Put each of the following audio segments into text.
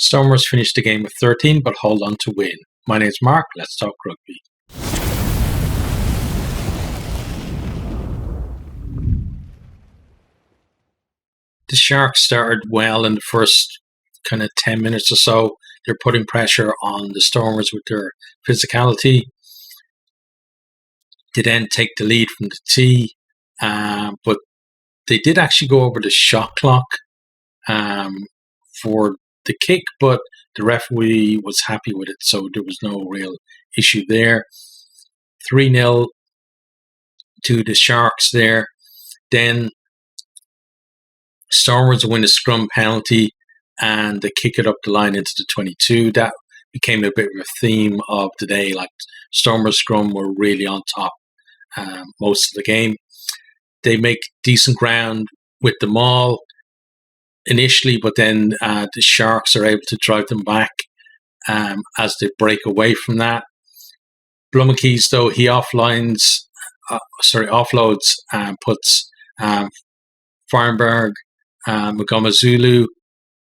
Stormers finished the game with 13 but hold on to win. My name's Mark, let's talk rugby. The Sharks started well in the first kind of 10 minutes or so. They're putting pressure on the Stormers with their physicality. They then take the lead from the tee, but they did actually go over the shot clock for the kick, but the referee was happy with it, so there was no real issue there. 3-0 to the Sharks there. Then Stormers win a scrum penalty and they kick it up the line into the 22. That became a bit of a theme of the day. Like, Stormers scrum were really on top most of the game. They make decent ground with the maul initially, but then the Sharks are able to drive them back as they break away from that. Blumkeys, though, he offloads and puts Farnberg Magomazulu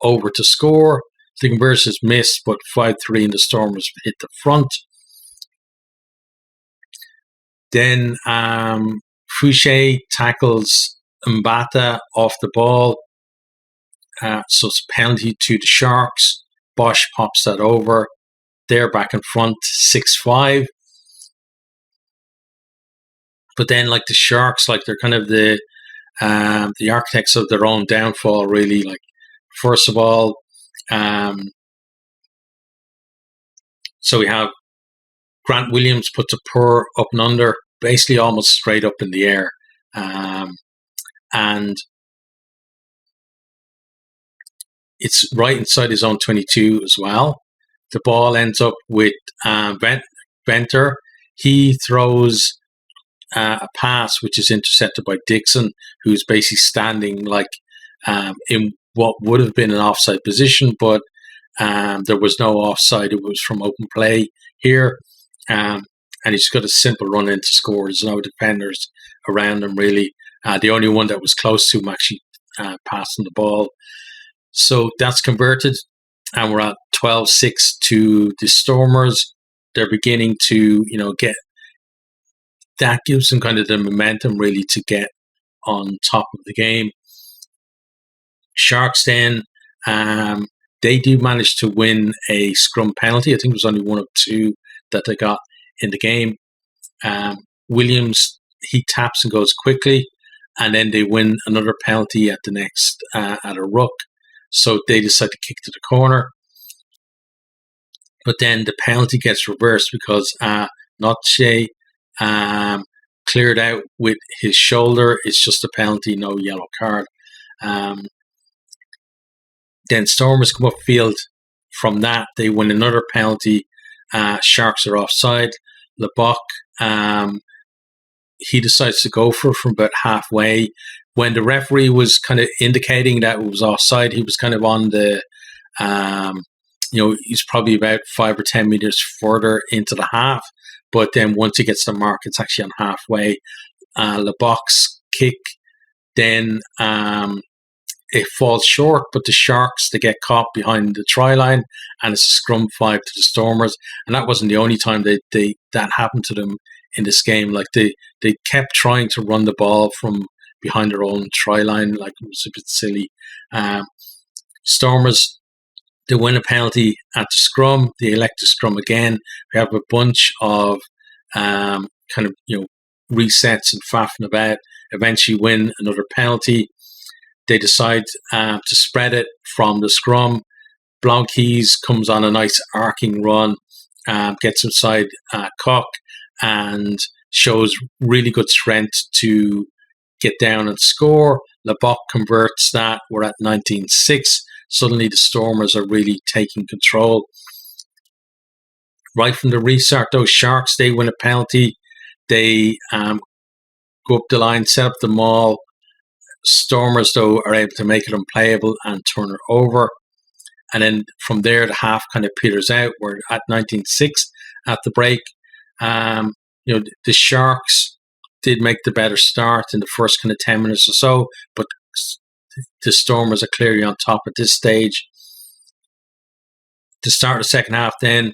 over to score. The conversion is missed, but 5-3 and the Stormers hit the front. Then Fouché tackles Mbata off the ball. So it's a penalty to the Sharks. Bosch pops that over. They're back in front, 6-5. But then, like, the Sharks, like, they're kind of the architects of their own downfall, really. Like, first of all, so we have Grant Williams puts a purr up and under, basically almost straight up in the air. And it's right inside his own 22 as well. The ball ends up with Venter. He throws a pass which is intercepted by Dixon, who's basically standing like in what would have been an offside position, but there was no offside. It was from open play here. And he's got a simple run in to score. There's no defenders around him, really. The only one that was close to him actually passing the ball. So that's converted, and we're at 12-6 to the Stormers. They're beginning to, get... That gives them kind of the momentum, really, to get on top of the game. Sharks then, they do manage to win a scrum penalty. I think it was only one of two that they got in the game. Williams, he taps and goes quickly, and then they win another penalty at the next, at a ruck. So they decide to kick to the corner. But then the penalty gets reversed because Notche cleared out with his shoulder. It's just a penalty, no yellow card. Then Stormers come upfield from that. They win another penalty. Sharks are offside. LeBoc, he decides to go for it from about halfway. When the referee was kind of indicating that it was offside, he was kind of on the, he's probably about 5 or 10 meters further into the half. But then once he gets the mark, it's actually on halfway. LeBoc's kick, then it falls short, but the Sharks, they get caught behind the try line, and it's a scrum 5 to the Stormers. And that wasn't the only time that happened to them in this game. Like, they kept trying to run the ball from behind their own try line. Like, it was a bit silly. Stormers, they win a penalty at the scrum. They elect to scrum again. We have a bunch of resets and faffing about. Eventually win another penalty. They decide to spread it from the scrum. Blomkeys comes on a nice arcing run, gets inside Koch, and shows really good strength to get down and score. LeBoc converts that. We're at 19-6. Suddenly the Stormers are really taking control. Right from the restart, those Sharks, they win a penalty. They go up the line, set up the maul. Stormers, though, are able to make it unplayable and turn it over. And then from there, the half kind of peters out. We're at 19-6 at the break. The Sharks did make the better start in the first kind of 10 minutes or so, but the Stormers are clearly on top at this stage. to start the second half, then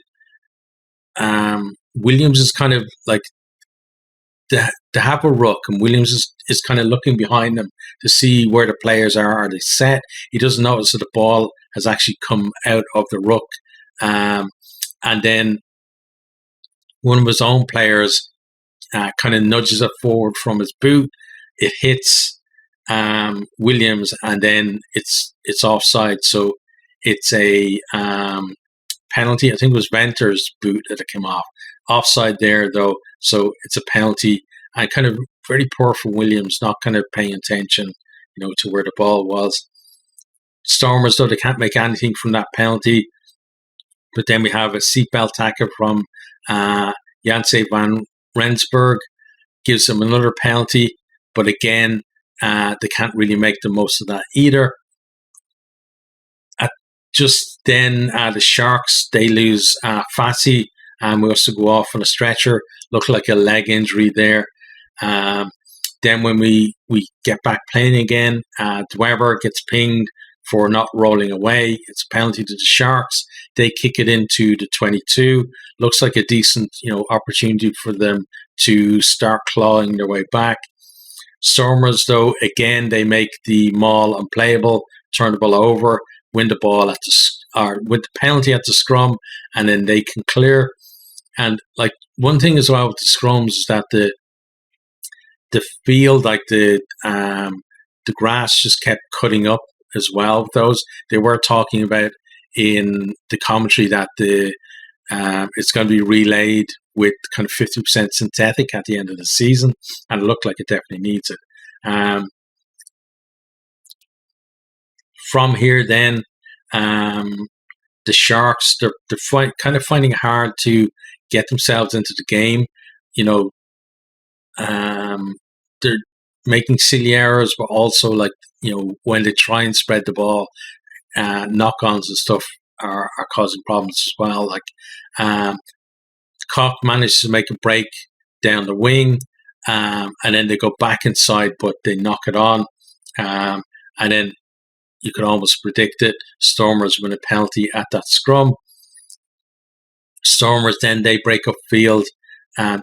Williams is kind of like they have a ruck, and Williams is kind of looking behind them to see where the players are. Are they set? He doesn't notice that the ball has actually come out of the ruck, and then one of his own players kind of nudges it forward from his boot. It hits Williams, and then it's offside. So it's a penalty. I think it was Venter's boot that it came off. Offside there, though. So it's a penalty. And kind of very poor for Williams, not kind of paying attention, to where the ball was. Stormers, though, they can't make anything from that penalty. But then we have a seatbelt tackle from Janse van Rensburg, gives them another penalty. But again, they can't really make the most of that either. Just then, the Sharks, they lose Fassi, and we also go off on a stretcher. Looked like a leg injury there. Then when we get back playing again, Dweber gets pinged for not rolling away. It's a penalty to the Sharks. They kick it into the 22. Looks like a decent, opportunity for them to start clawing their way back. Stormers, though, again, they make the maul unplayable, turn the ball over, win the ball with the penalty at the scrum, and then they can clear. And like one thing as well with the scrums is that the field, like the grass, just kept cutting up as well. With those, they were talking about in the commentary that it's going to be relayed with kind of 50% synthetic at the end of the season, and it looked like it definitely needs it. From here, then the Sharks, they're kind of finding it hard to get themselves into the game. They're making silly errors, but also when they try and spread the ball, knock-ons and stuff are causing problems as well. Cock manages to make a break down the wing, and then they go back inside, but they knock it on, and then you could almost predict it. Stormers win a penalty at that scrum. Stormers then they break up field,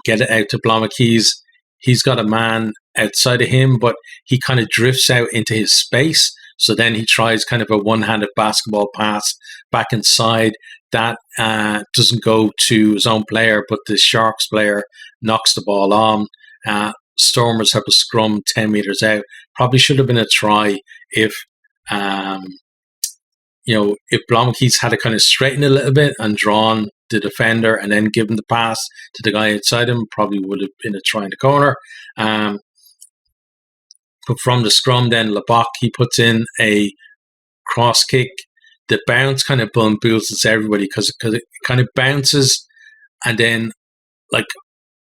get it out to Blomakis. He's got a man outside of him, but he kind of drifts out into his space. So then he tries kind of a one-handed basketball pass back inside. That doesn't go to his own player, but the Sharks player knocks the ball on. Stormers have a scrum 10 meters out. Probably should have been a try if Blomakis had to kind of straighten a little bit and drawn the defender and then given the pass to the guy outside him, probably would have been a try in the corner. But from the scrum, then Lebach, he puts in a cross kick. The bounce kind of bamboozles everybody because it kind of bounces and then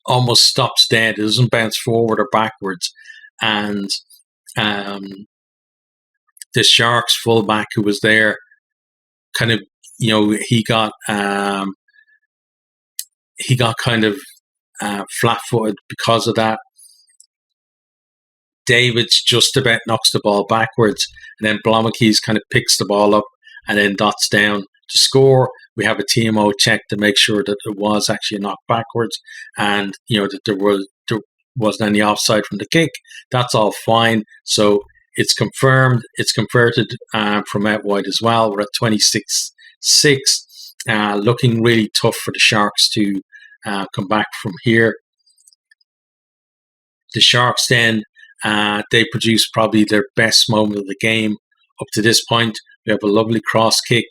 almost stops dead. It doesn't bounce forward or backwards. And the Sharks fullback who was there kind of, he got kind of flat-footed because of that. Davids just about knocks the ball backwards, and then Blomakis kind of picks the ball up and then dots down to score. We have a TMO check to make sure that it was actually a knock backwards, and that there wasn't any offside from the kick. That's all fine. So it's confirmed. It's converted from out wide as well. We're at 26-6. Looking really tough for the Sharks to come back from here. The Sharks then, they produce probably their best moment of the game up to this point. We have a lovely cross kick.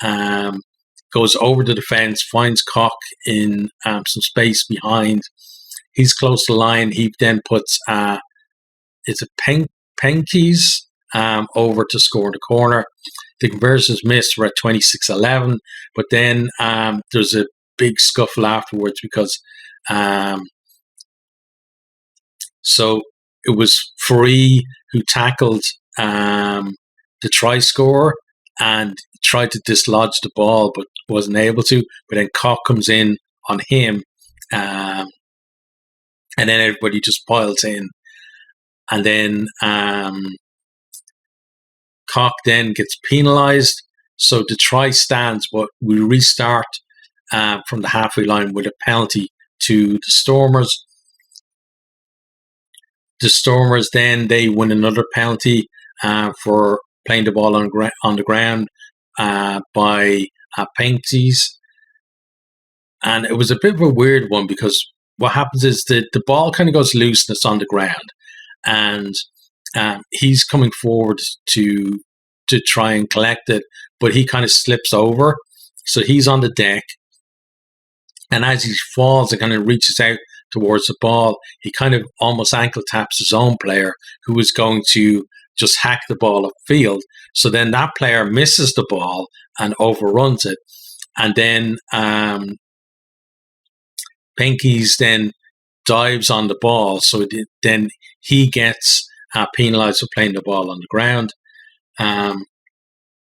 Goes over the defence, finds Cock in some space behind. He's close to the line. He then puts it's a Penkeys over to score in the corner. The conversion is missed. We're at 26-11. But then there's a big scuffle afterwards because so it was Free who tackled the try scorer and tried to dislodge the ball but wasn't able to. But then Cock comes in on him and then everybody just piles in. And then Cock then gets penalised. So the try stands, but we restart from the halfway line with a penalty to the Stormers. The Stormers then they win another penalty for playing the ball on the ground by Painties. And it was a bit of a weird one because what happens is that the ball kind of goes loose and it's on the ground. And he's coming forward to try and collect it, but he kind of slips over. So he's on the deck. And as he falls and kind of reaches out towards the ball, he kind of almost ankle taps his own player who was going to just hack the ball upfield. So then that player misses the ball and overruns it. And then Pinky's then dives on the ball. So then he gets penalised for playing the ball on the ground.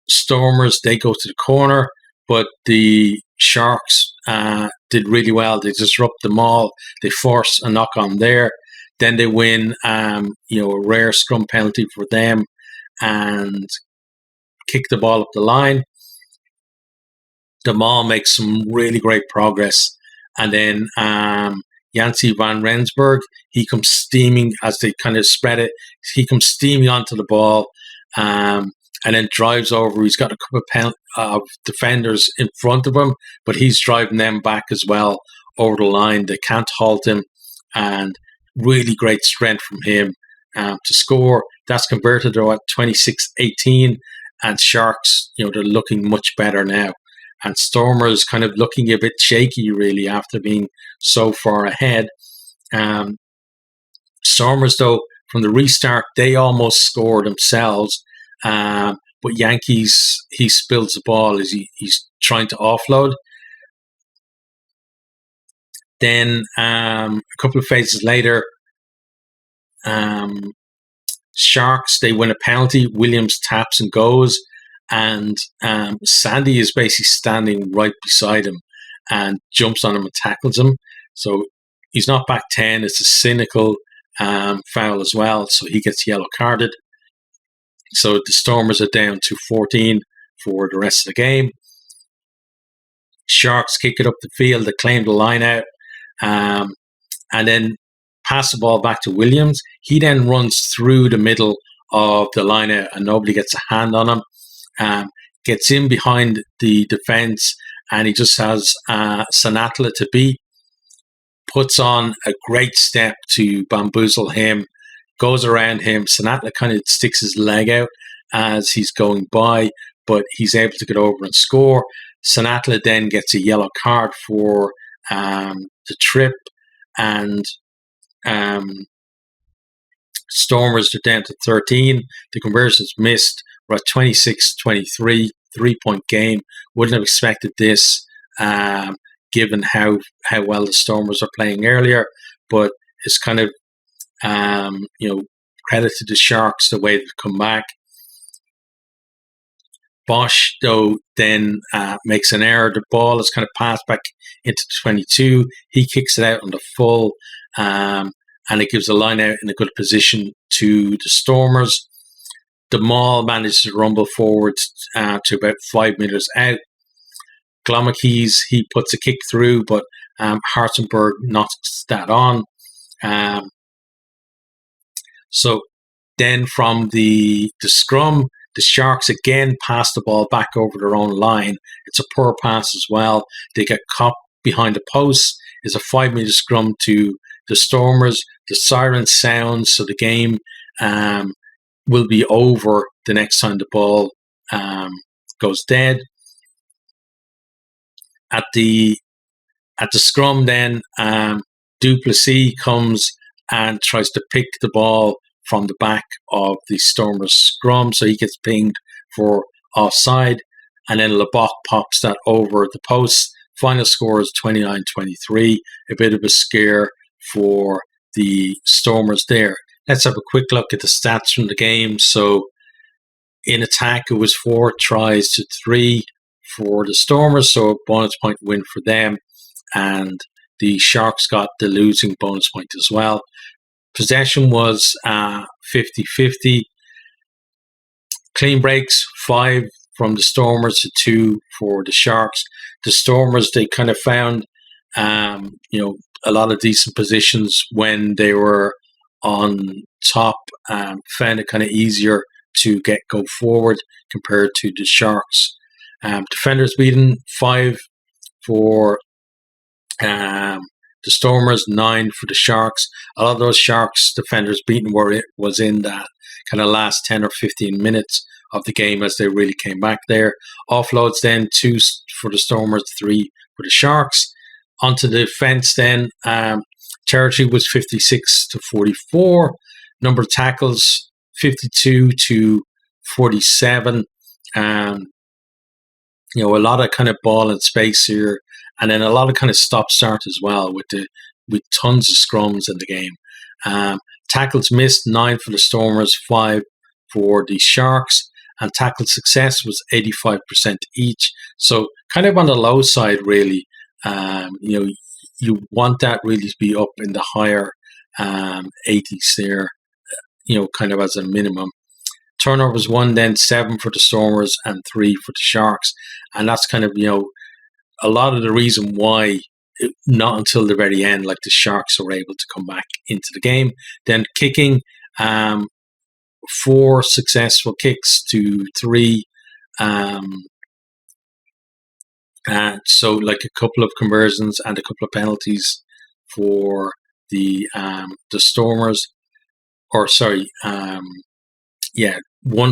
Stormers, they go to the corner, but the Sharks did really well. They disrupt the maul. They force a knock on there. Then they win, a rare scrum penalty for them and kick the ball up the line. The maul makes some really great progress. And then Jancy van Rensburg, he comes steaming as they kind of spread it. He comes steaming onto the ball and then drives over. He's got a couple of defenders in front of him, but he's driving them back as well over the line. They can't halt him, and really great strength from him to score. That's converted though at 26-18, and Sharks, they're looking much better now. And Stormers kind of looking a bit shaky, really, after being so far ahead. Stormers, though, from the restart, they almost scored themselves. But Yankees, he spills the ball as he's trying to offload. Then a couple of phases later, Sharks, they win a penalty. Williams taps and goes. And Sandy is basically standing right beside him and jumps on him and tackles him. So he's not back 10. It's a cynical foul as well. So he gets yellow carded. So the Stormers are down to 14 for the rest of the game. Sharks kick it up the field. They claim the line out. And then pass the ball back to Williams. He then runs through the middle of the line out and nobody gets a hand on him. Gets in behind the defense, and he just has Sanatla to beat. Puts on a great step to bamboozle him, goes around him. Sanatla kind of sticks his leg out as he's going by, but he's able to get over and score. Sanatla then gets a yellow card for the trip, and Stormers are down to 13. The conversion's missed. We're at 26-23, 3-point game. Wouldn't have expected this given how well the Stormers are playing earlier, but it's kind of, credit to the Sharks, the way they've come back. Bosch, though, then makes an error. The ball is kind of passed back into 22. He kicks it out on the full, and it gives the line out in a good position to the Stormers. The maul manages to rumble forward to about 5 meters out. Glomackies, he puts a kick through, but Hartzenberg knocks that on. So then from the scrum, the Sharks again pass the ball back over their own line. It's a poor pass as well. They get caught behind the post. It's a 5-meter scrum to the Stormers. The siren sounds, so the game will be over the next time the ball goes dead. At the scrum, then Duplessis comes and tries to pick the ball from the back of the Stormers scrum, so he gets pinged for offside, and then Lebock pops that over the post. Final score is 29-23. A bit of a scare for the Stormers there. Let's have a quick look at the stats from the game. So in attack, it was 4 tries to 3 for the Stormers, so a bonus point win for them. And the Sharks got the losing bonus point as well. Possession was 50-50. Clean breaks, 5 from the Stormers to 2 for the Sharks. The Stormers, they kind of found, a lot of decent positions when they were on top, found it kind of easier to go forward compared to the Sharks. Defenders beaten 5 for the Stormers, 9 for the Sharks. A lot of those Sharks defenders beaten was in that kind of last 10 or 15 minutes of the game as they really came back there. Offloads then 2 for the Stormers, 3 for the Sharks. Onto the defense then, territory was 56 to 44. Number of tackles 52 to 47. A lot of kind of ball and space here, and then a lot of kind of stop start as well with tons of scrums in the game. Tackles missed 9 for the Stormers, 5 for the Sharks, and tackle success was 85% each. So kind of on the low side, really. You want that really to be up in the higher 80s there, kind of as a minimum. Turnovers 1, then 7 for the Stormers and 3 for the Sharks. And that's kind of, a lot of the reason why not until the very end, like the Sharks were able to come back into the game. Then kicking, 4 successful kicks to 3. So like a couple of conversions and a couple of penalties for the Stormers, or sorry, 1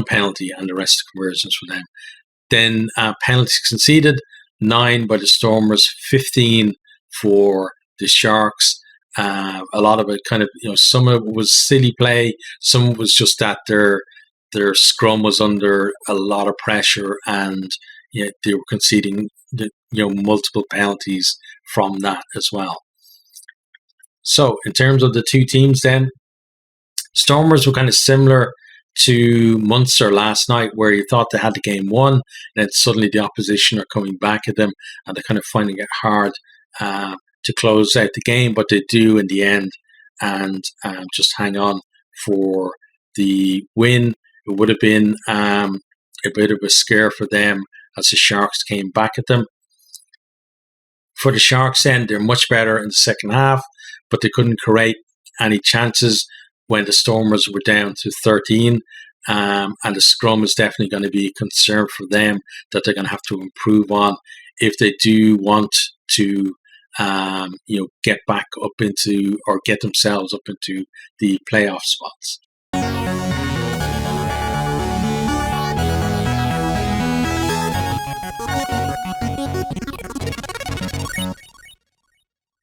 penalty and the rest of conversions for them. Then penalties conceded, 9 by the Stormers, 15 for the Sharks. A lot of it kind of, some of it was silly play, some of it was just that their scrum was under a lot of pressure, and they were conceding multiple penalties from that as well. So in terms of the two teams then, Stormers were kind of similar to Munster last night, where you thought they had the game won, and then suddenly the opposition are coming back at them and they're kind of finding it hard to close out the game, but they do in the end, and just hang on for the win. It would have been a bit of a scare for them as the Sharks came back at them. For the Sharks then, they're much better in the second half, but they couldn't create any chances when the Stormers were down to 13. And the scrum is definitely going to be a concern for them that they're going to have to improve on if they do want to get back up into, or get themselves up into the playoff spots.